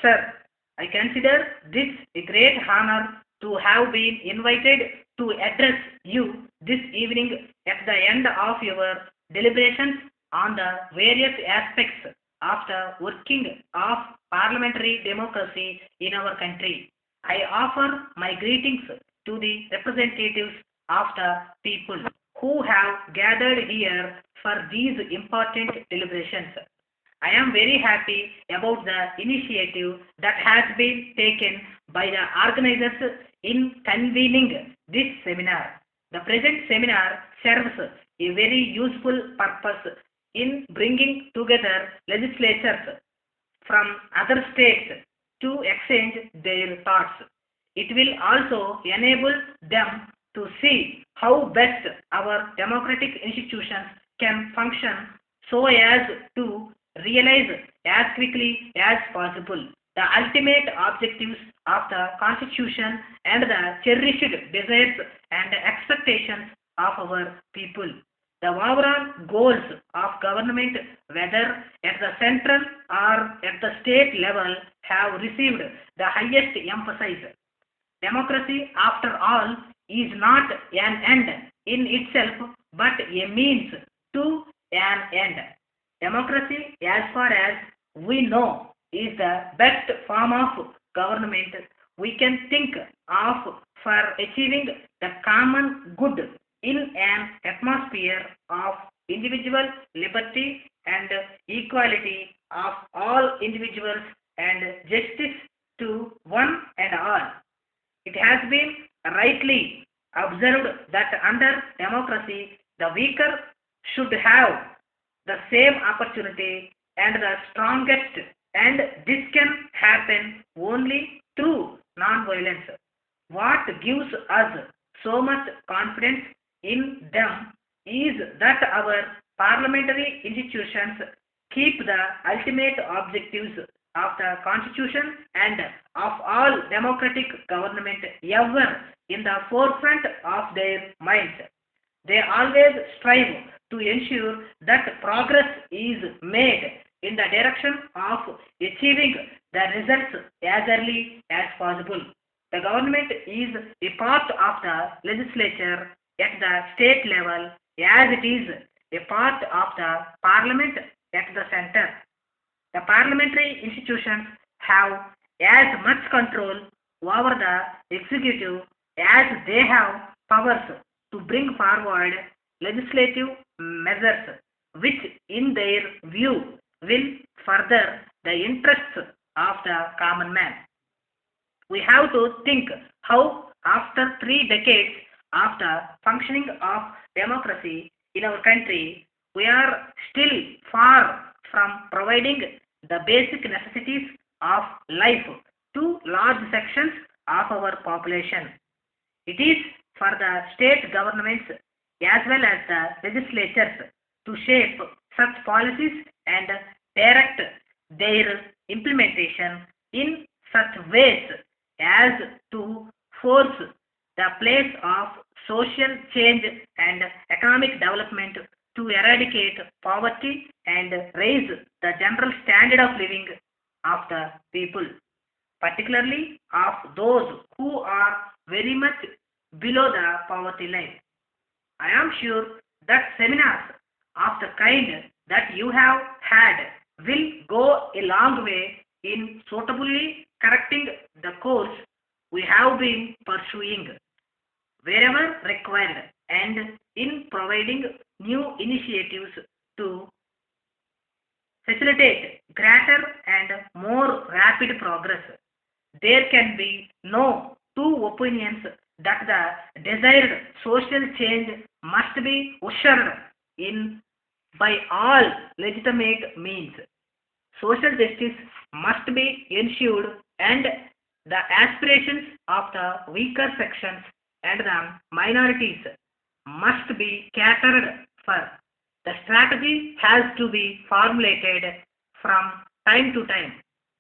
Sir, I consider this a great honor to have been invited to address you this evening at the end of your deliberations on the various aspects of the working of parliamentary democracy in our country. I offer my greetings to the representatives of the people who have gathered here for these important deliberations. I am very happy about the initiative that has been taken by the organizers in convening this seminar. The present seminar serves a very useful purpose in bringing together legislatures from other states to exchange their thoughts. It will also enable them to see how best our democratic institutions can function so as to realize as quickly as possible the ultimate objectives of the Constitution and the cherished desires and expectations of our people. The overall goals of government, whether at the central or at the state level, have received the highest emphasis. Democracy, after all, is not an end in itself but a means to an end. Democracy, as far as we know, is the best form of government we can think of for achieving the common good in an atmosphere of individual liberty and equality of all individuals and justice to one and all. It has been rightly observed that under democracy, the weaker should have the same opportunity and the strongest, and this can happen only through non-violence. What gives us so much confidence in them is that our parliamentary institutions keep the ultimate objectives of the Constitution and of all democratic government ever in the forefront of their minds. They always strive to ensure that progress is made in the direction of achieving the results as early as possible. The government is a part of the legislature at the state level as it is a part of the parliament at the center. The parliamentary institutions have as much control over the executive as they have powers to bring forward legislative measures which, in their view, will further the interests of the common man. We have to think how, after 3 decades of the functioning of democracy in our country, we are still far from providing the basic necessities of life to large sections of our population. It is for the state governments as well as the legislatures to shape such policies and direct their implementation in such ways as to force the place of social change and economic development to eradicate poverty and raise the general standard of living of the people, particularly of those who are very much below the poverty line. I am sure that seminars of the kind that you have had will go a long way in suitably correcting the course we have been pursuing wherever required and in providing new initiatives to facilitate greater and more rapid progress. There can be no two opinions that the desired social change must be ushered in by all legitimate means. Social justice must be ensured and the aspirations of the weaker sections and the minorities must be catered for. The strategy has to be formulated from time to time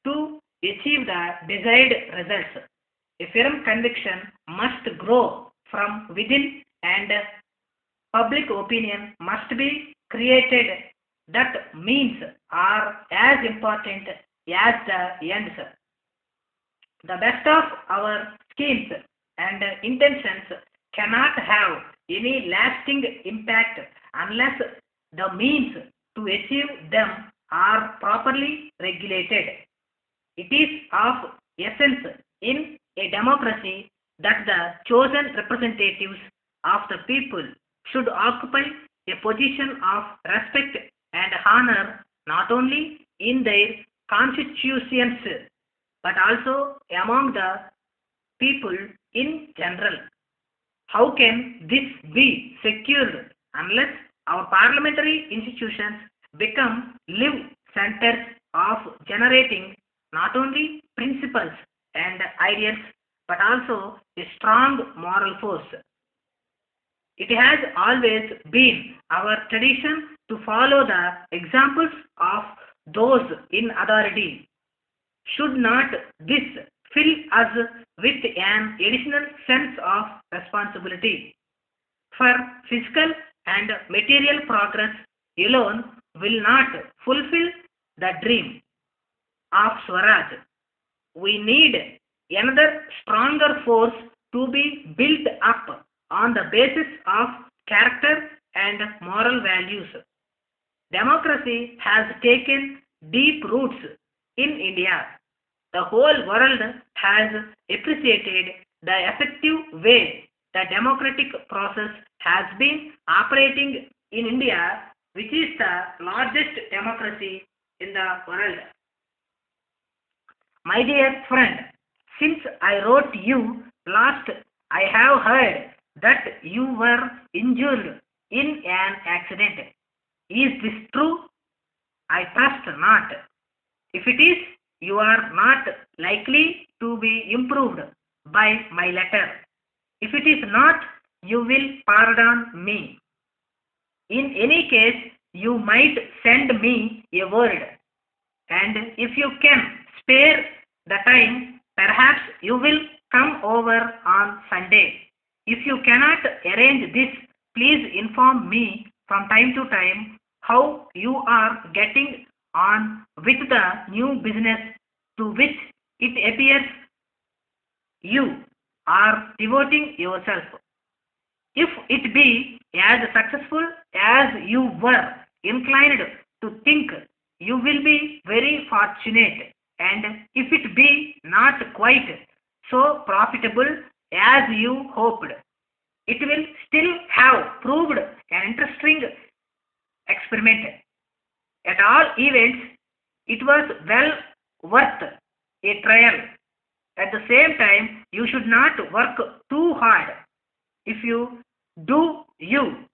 to achieve the desired results. A firm conviction must grow from within and public opinion must be created that means are as important as the ends. The best of our schemes and intentions cannot have any lasting impact unless the means to achieve them are properly regulated. It is of essence in a democracy that the chosen representatives of the people should occupy a position of respect and honor not only in their constituents but also among the people in general. How can this be secured unless our parliamentary institutions become live centers of generating not only principles and ideals but also a strong moral force? It has always been our tradition to follow the examples of those in authority. Should not this fill us with an additional sense of responsibility? For physical and material progress alone will not fulfill the dream of Swaraj. We need another stronger force to be built up on the basis of character and moral values. Democracy has taken deep roots in India. The whole world has appreciated the effective way the democratic process has been operating in India, which is the largest democracy in the world. My dear friend, since I wrote you last, I have heard that you were injured in an accident. Is this true? I trust not. If it is, you are not likely to be improved by my letter. If it is not, you will pardon me. In any case, you might send me a word, and if you can spare the time, perhaps you will come over on Sunday. If you cannot arrange this, please inform me from time to time how you are getting on with the new business to which it appears you are devoting yourself. If it be as successful as you were inclined to think, you will be very fortunate, and if it be not quite so profitable as you hoped, it will still have proved an interesting experiment. At all events, it was well worth a trial. At the same time, you should not work too hard. If you do, you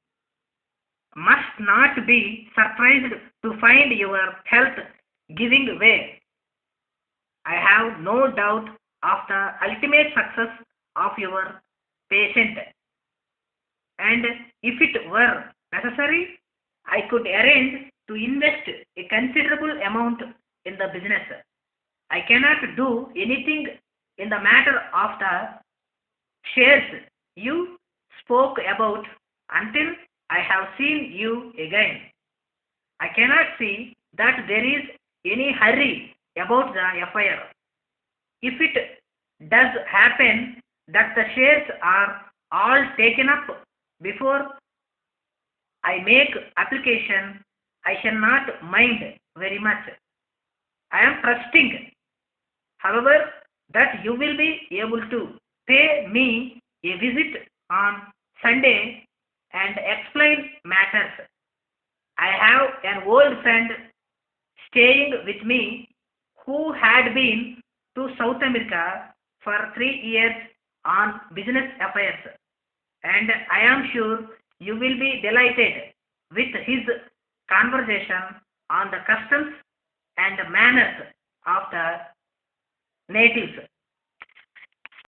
must not be surprised to find your health giving way. I have no doubt of the ultimate success of your patient, and if it were necessary, I could arrange to invest a considerable amount in the business. I cannot do anything in the matter of the shares you spoke about until I have seen you again. I cannot see that there is any hurry about the affair. If it does happen that the shares are all taken up before I make application, I shall not mind very much. I am trusting, however, that you will be able to pay me a visit on Sunday and explain matters. I have an old friend staying with me who had been to South America for 3 years on business affairs, and I am sure you will be delighted with his conversation on the customs and manners of the natives.